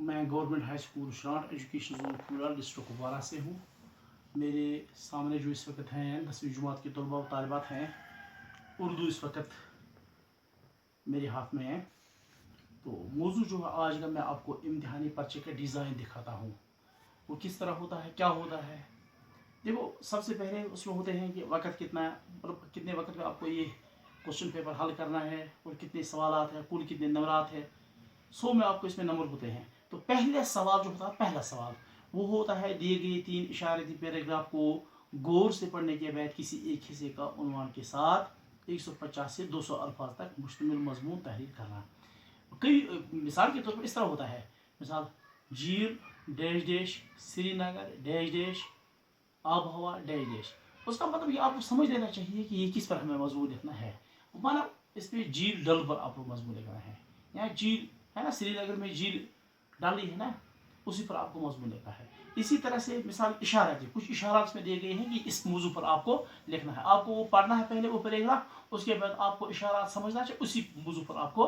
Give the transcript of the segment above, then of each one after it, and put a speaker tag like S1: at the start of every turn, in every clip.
S1: मैं government high school Sharat education zone Phulwal district Kupwara से हूँ। मेरे सामने जो इस वक्त हैं 10वीं जमात के तलबा व तालिबात हैं, उर्दू इस वक्त मेरे हाथ में है। तो मौजू जो है आज का, मैं आपको इम्तिहानी पर्चे का डिज़ाइन दिखाता हूँ, वो किस तरह होता है, क्या होता है। देखो, सबसे पहले उसमें होते हैं कि वक़्त कितना, मतलब कितने वक्त में आपको ये क्वेश्चन पेपर हल करना है और कितने सवालात हैं, कुल कितने नंबरात है। 100 में आपको इसमें नंबर होते हैं। तो पहले सवाल जो होता है, पहला सवाल वो होता है दिए गए 3 इशारती पैराग्राफ को गौर से पढ़ने के बाद किसी एक हिस्से का उन्वान के साथ 150 से 200 अल्फाज तक मुश्तमिल मजमून तहरीर करना। कई मिसाल के तौर पर इस तरह होता है, मिसाल झील dash dash, Srinagar dash dash, आब हवा डैश डैश। उसका मतलब ये आपको समझ लेना चाहिए कि ये किस पर हमें मजमून लिखना है। माना इस पर झील डल पर आपको मजमून लिखना है, यहाँ झील है ना, श्रीनगर में झील डाली है ना, उसी पर आपको मजमून लिखना है। इसी तरह से मिसाल इशारा थी, कुछ इशारा में दिए गए हैं कि इस मौजू पर आपको लिखना है। आपको वो पढ़ना है पहले वो पैराग्राफ, उसके बाद आपको इशारा समझना चाहिए, उसी मौजू पर आपको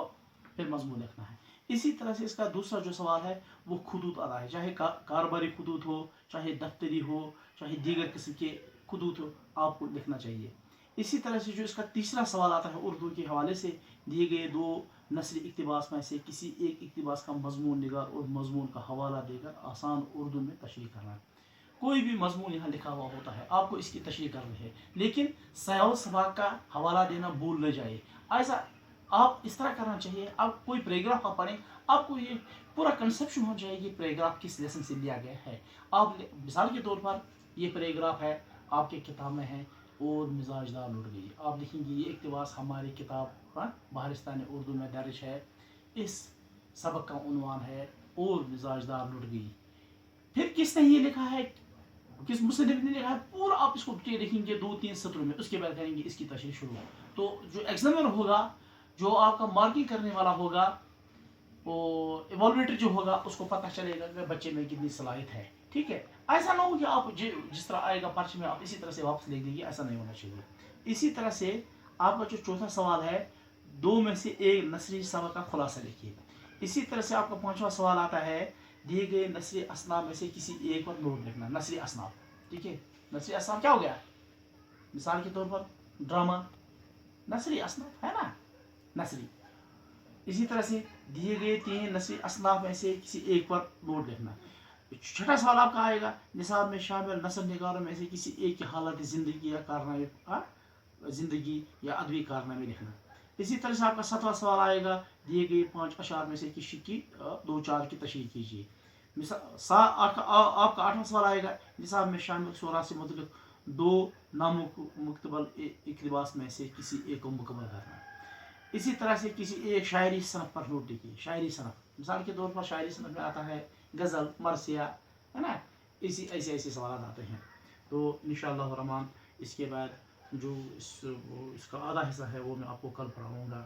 S1: फिर मजमून लिखना है। इसी तरह से इसका दूसरा जो सवाल है वो खुदूत अदा है, चाहे कारोबारी खुदूत हो, चाहे दफ्तरी हो, चाहे दीगर किस्म के खुदूत हो, आपको लिखना चाहिए। इसी तरह से जो इसका तीसरा सवाल आता है उर्दू के हवाले से, दिए गए 2 नसरी इक़्तिबास में से किसी एक इक़्तिबास का मजमून निगार और मजमून का हवाला देकर आसान उर्दू में तशरीह करना। कोई भी मजमून यहाँ लिखा हुआ होता है, आपको इसकी तशरीह करनी है, लेकिन सयाल सबाक का हवाला देना भूल न जाए। ऐसा आप इस तरह करना चाहिए, आप कोई पैराग्राफ आप पढ़ें, आपको ये पूरा कंसेप्शन हो जाएगी पैराग्राफ किस लेसन से लिया गया है। आप मिसाल के तौर पर ये पैराग्राफ है आपके किताब में है, और मिजाजदार लुट गई। आप देखेंगे ये इक़्तिबास हमारी किताब बहारिस्तान उर्दू में दर्ज है। इस सबक का उन्वान है और मिजाजदार लुट गई। फिर किसने ये लिखा है, किस मुसन्निफ़ ने लिखा है, पूरा आप इसको देखेंगे 2-3 सत्रों में, उसके बाद करेंगे इसकी तशरीह शुरू। तो जो एग्जामिनर होगा, जो आपका मार्किंग करने वाला होगा, वो इवॉल्यूएटर जो होगा, उसको पता चलेगा कि बच्चे में कितनी सलाहियत है। ठीक है, ऐसा ना हो कि आप जिस तरह आएगा पर्चे में आप इसी तरह से वापस लिख देंगे, ऐसा नहीं होना चाहिए। इसी तरह से आपका जो चौथा सवाल है, 2 में से 1 नसरी सबक का खुलासा लिखिए। इसी तरह से आपका 5वां सवाल आता है, दिए गए नसरी असनाफ में से किसी एक पर नोट लिखना। नसरी असनाफ, ठीक है, नसरी असनाफ क्या हो गया, मिसाल के तौर पर ड्रामा नसरी असनाफ है ना, नसरी। इसी तरह से दिए गए 3 नसरी असनाफ में से किसी एक पर नोट लिखना। छठा सवाल आपका आएगा, निसाब में शामिल नसर निगारों में से किसी एक की हालत ज़िंदगी या कारनामे, ज़िंदगी या अदबी कारनामे लिखना। इसी तरह से आपका 7वां सवाल आएगा, दिए गए 5 अशार में से किसी की 2-4 की तशरीह कीजिए। आपका 8वां सवाल आएगा, निसाब में शामिल शोरा से मुतल्लिक 2 नामुकतबल इक़्तिबास में से किसी एक को मुकम्मल करना। इसी तरह से किसी एक शायरी सनफ़ पर नोट लिखिए। शायरी सनफ़, मिसाल के तौर पर शायरी सनफ़ में आता है गज़ल, मरसिया, है ना, इसी ऐसे सवाल आते हैं। तो इंशाअल्लाह रहमान इसके बाद जो इसका आधा हिस्सा है वो मैं आपको कल पढ़ाऊँगा।